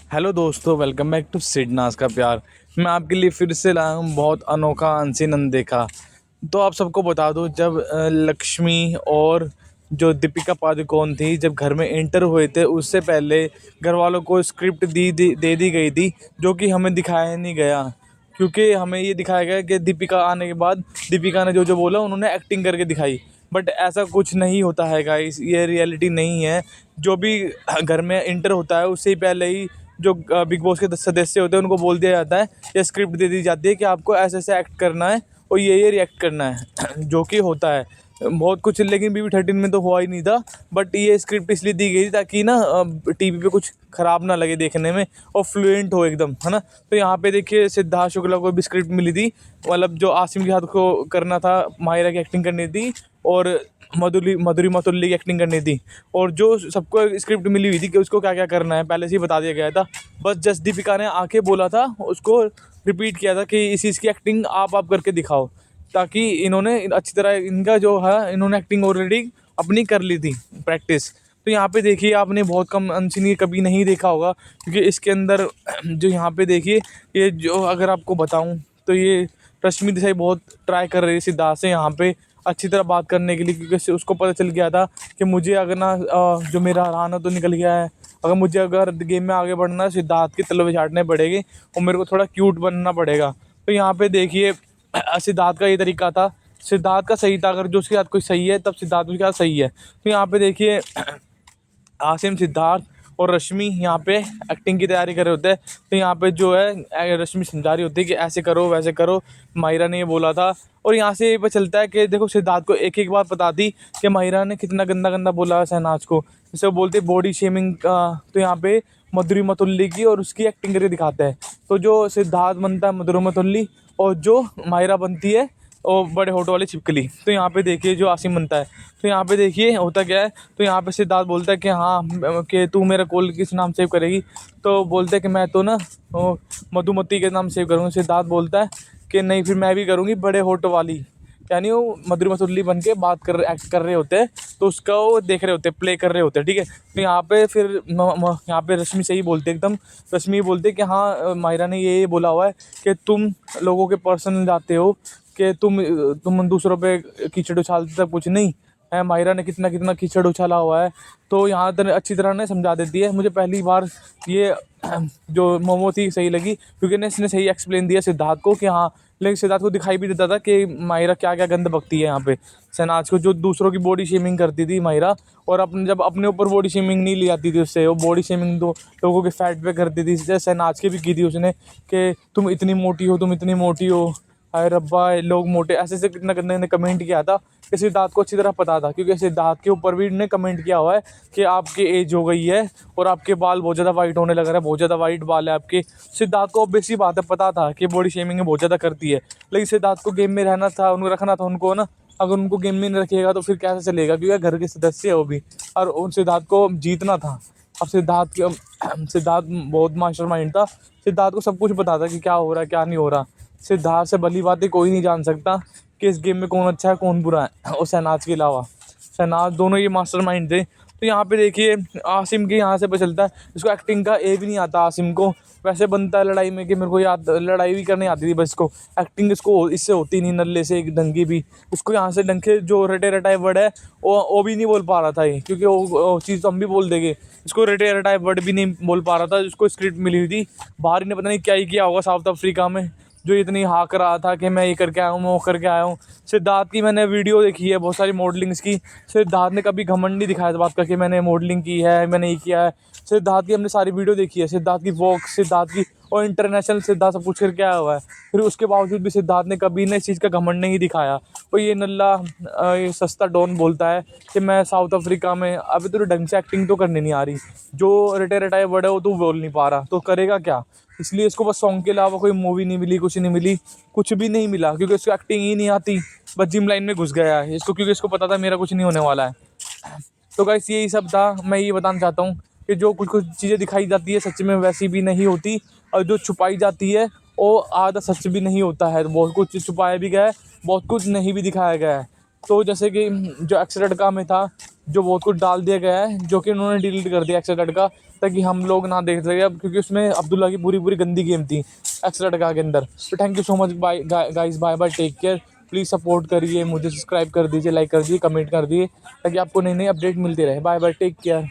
Hello दोस्तों, welcome back to सिडनास का प्यार। मैं आपके लिए फिर से लाया हूँ बहुत अनोखा अनसीन अनदेखा। तो आप सबको बता दूँ, जब लक्ष्मी और जो दीपिका पादुकोण थी जब घर में एंटर हुए थे, उससे पहले घर वालों को स्क्रिप्ट दे दी गई थी, जो कि हमें दिखाया नहीं गया। क्योंकि हमें ये दिखाया गया कि दीपिका आने के बाद दीपिका ने जो जो बोला उन्होंने एक्टिंग करके दिखाई। बट ऐसा कुछ नहीं होता है गाइस, ये रियलिटी नहीं है। जो भी घर में इंटर होता है उससे ही पहले ही जो बिग बॉस के सदस्य होते हैं उनको बोल दिया जाता है या स्क्रिप्ट दे दी जाती है कि आपको ऐसे ऐसे एक्ट करना है और ये रिएक्ट करना है जो कि होता है बहुत कुछ। लेकिन BB13 में तो हुआ ही नहीं था। बट ये स्क्रिप्ट इसलिए दी गई थी ताकि ना टीवी पे कुछ ख़राब ना लगे देखने में और फ्लुएंट हो एकदम, है ना। तो यहाँ पे देखिए सिद्धार्थ शुक्ला को भी स्क्रिप्ट मिली थी, मतलब जो आसिम के साथ को करना था, माहिरा की एक्टिंग करनी थी और मधुरी मथुल्ली की एक्टिंग करनी थी। और जो सबको स्क्रिप्ट मिली हुई थी कि उसको क्या क्या करना है पहले से ही बता दिया गया था। बस जस्ट दीपिका ने आके बोला था, उसको रिपीट किया था कि इस चीज़ की एक्टिंग आप करके दिखाओ, ताकि इन्होंने अच्छी तरह इनका जो है इन्होंने एक्टिंग ऑलरेडी अपनी कर ली थी प्रैक्टिस। तो यहाँ पे देखिए आपने बहुत कम अनसुनी कभी नहीं देखा होगा, क्योंकि इसके अंदर जो यहाँ पे देखिए ये जो अगर आपको बताऊँ तो ये रश्मि देसाई बहुत ट्राई कर रही है सिद्धार्थ से यहाँ पे अच्छी तरह बात करने के लिए, क्योंकि उसको पता चल गया था कि मुझे अगर ना जो मेरा हराना तो निकल गया है, अगर गेम में आगे बढ़ना है सिद्धार्थ की तलवे छाटने पड़ेगी और मेरे को थोड़ा क्यूट बनना पड़ेगा। तो यहाँ पे देखिए सिद्धार्थ का ये तरीका था, सिद्धार्थ का सही था। अगर जो उसके साथ कोई सही है तब सिद्धार्थ उसके साथ सही है। तो यहाँ पे देखिए आसिम, सिद्धार्थ और रश्मि यहाँ पे एक्टिंग की तैयारी कर रहे होते हैं। तो यहाँ पे जो है रश्मि समझा रही होती है कि ऐसे करो वैसे करो, माहिरा ने ये बोला था। और यहाँ से ये पता चलता है कि देखो सिद्धार्थ को एक एक बार बता दी कि माहिरा ने कितना गंदा गंदा बोला है शहनाज को, जैसे वो बोलते बॉडी शेमिंग। तो यहाँ पे मधुरी मतुल्ली की और उसकी एक्टिंग करके दिखाते हैं। तो जो सिद्धार्थ बनता है मधुरी मतुल्ली और जो माहिरा बनती है और बड़े होठों वाली छिपकली। तो यहाँ पे देखिए जो आसिम बनता है। तो यहाँ पे देखिए होता क्या है, तो यहाँ पे सिद्धार्थ बोलता है कि हाँ कि तू मेरा कॉल किस नाम सेव करेगी। तो बोलते हैं कि मैं तो ना मधुमती के नाम सेव करूँगा। सिद्धार्थ बोलता है कि नहीं फिर मैं भी करूँगी बड़े होठों वाली, यानी वो मधुरी मसुल्ली बन के बात कर एक्ट कर रहे होते हैं। तो उसका वो देख रहे होते हैं, प्ले कर रहे होते हैं, ठीक है। तो यहाँ पे फिर यहाँ पे रश्मि सही बोलते एकदम, रश्मि बोलते कि हाँ माहिरा ने ये बोला हुआ है कि तुम लोगों के पर्सनल जाते हो, कि तुम दूसरों पे कीचड़ उछालते तक कुछ नहीं है। माहिरा ने कितना कितना कीचड़ उछाला हुआ है। तो यहाँ तर अच्छी तरह ने समझा देती है। मुझे पहली बार ये जो मोमो थी सही लगी, क्योंकि ने इसने सही एक्सप्लेन दिया सिद्धार्थ को कि हाँ, लेकिन सिद्धार्थ को दिखाई भी देता था कि माहिरा क्या क्या गंद बकती है यहाँ पे शहनाज को, जो दूसरों की बॉडी शेमिंग करती थी माहिरा। और अपने जब अपने ऊपर बॉडी शेमिंग नहीं ली जाती थी उससे, वो बॉडी शेमिंग तो लोगों के फैट पे करती थी, जैसे शहनाज की भी की थी उसने कि तुम इतनी मोटी हो, तुम इतनी मोटी हो, हाय रब्बा लोग मोटे, ऐसे ऐसे कितना गंदे ने कमेंट किया था। कि सिद्धार्थ को अच्छी तरह पता था, क्योंकि सिद्धार्थ के ऊपर भी ने कमेंट किया हुआ है कि आपकी एज हो गई है और आपके बाल बहुत ज़्यादा वाइट होने लग रहा है, बहुत ज़्यादा वाइट बाल है आपके। सिद्धार्थ को ऑब्वियसली बात है, पता था कि बॉडी शेमिंग बहुत ज़्यादा करती है। लेकिन सिद्धार्थ को गेम में रहना था, उनको रखना था उनको ना। अगर उनको गेम में नहीं रखेगा तो फिर कैसे चलेगा, क्योंकि घर के सदस्य है वो भी, और उन सिद्धार्थ को जीतना था। अब सिद्धार्थ बहुत मास्टरमाइंड था। सिद्धार्थ को सब कुछ पता था कि क्या हो रहा है क्या नहीं हो रहा। सिद्धार्थ से भली बातें कोई नहीं जान सकता कि इस गेम में कौन अच्छा है कौन बुरा है, और शहनाज के अलावा। शहनाज दोनों ये मास्टरमाइंड थे। तो यहाँ पे देखिए आसिम के यहाँ से पता चलता है इसको एक्टिंग का ए भी नहीं आता। आसिम को वैसे बनता है लड़ाई में कि मेरे को याद लड़ाई भी करनी आती थी, बस इसको एक्टिंग इसको इससे होती नहीं, नल्ले से एक ढंगी भी। उसको यहाँ से ढंग के जो रटे रटाए वर्ड है वो भी नहीं बोल पा रहा था ये, क्योंकि वो चीज़ तो हम भी बोल देंगे। इसको रटे रटाए वर्ड भी नहीं बोल पा रहा था। उसको स्क्रिप्ट मिली हुई थी, बाहर ने पता नहीं क्या ही किया होगा साउथ अफ्रीका में, जो इतनी हाँक रहा था कि मैं ये करके आया हूँ, मैं वो करके आया हूँ। सिद्धार्थ की मैंने वीडियो देखी है बहुत सारी मॉडलिंग्स की। सिद्धार्थ ने कभी घमंड नहीं दिखाया इस बात का कि मैंने मॉडलिंग की है, मैंने ये किया है। सिद्धार्थ की हमने सारी वीडियो देखी है, सिद्धार्थ की वॉक, सिद्धार्थ की, और इंटरनेशनल सिद्धार्थ सब कुछ करके आया हुआ है। फिर उसके बावजूद भी सिद्धार्थ ने कभी ना इस चीज़ का घमंड नहीं दिखाया। और ये नल्ला ये सस्ता डॉन बोलता है कि मैं साउथ अफ्रीका में, अभी तो ढंग से एक्टिंग तो करनी नहीं आ रही, जो रटे रटाए वर्ड है वो तो बोल नहीं पा रहा, तो करेगा क्या। इसलिए इसको बस सॉन्ग के अलावा कोई मूवी नहीं मिली, कुछ नहीं मिली, कुछ भी नहीं मिला, क्योंकि इसको एक्टिंग ही नहीं आती। बस जिम लाइन में घुस गया है इसको, क्योंकि इसको पता था मेरा कुछ नहीं होने वाला है। तो गाइस यही सब था। मैं ये बताना चाहता हूँ कि जो कुछ कुछ चीज़ें दिखाई जाती है सच में वैसी भी नहीं होती, और जो छुपाई जाती है वो आधा सच भी नहीं होता है। बहुत कुछ छुपाया भी गया है, बहुत कुछ नहीं भी दिखाया गया है। तो जैसे कि जो एक्स में था, जो बहुत कुछ डाल दिया गया है, जो कि उन्होंने डिलीट कर दिया एक्स, ताकि हम लोग ना देख सके अब, क्योंकि उसमें अब्दुल्ला की पूरी पूरी गंदी गेम थी एक्स के अंदर। तो thank you so much, bye guys, bye bye, take care. Please support करिए मुझे, सब्सक्राइब कर दीजिए, लाइक कर दीजिए, कमेंट कर दिए, ताकि आपको नई नई अपडेट मिलती रहे। Bye bye, take care.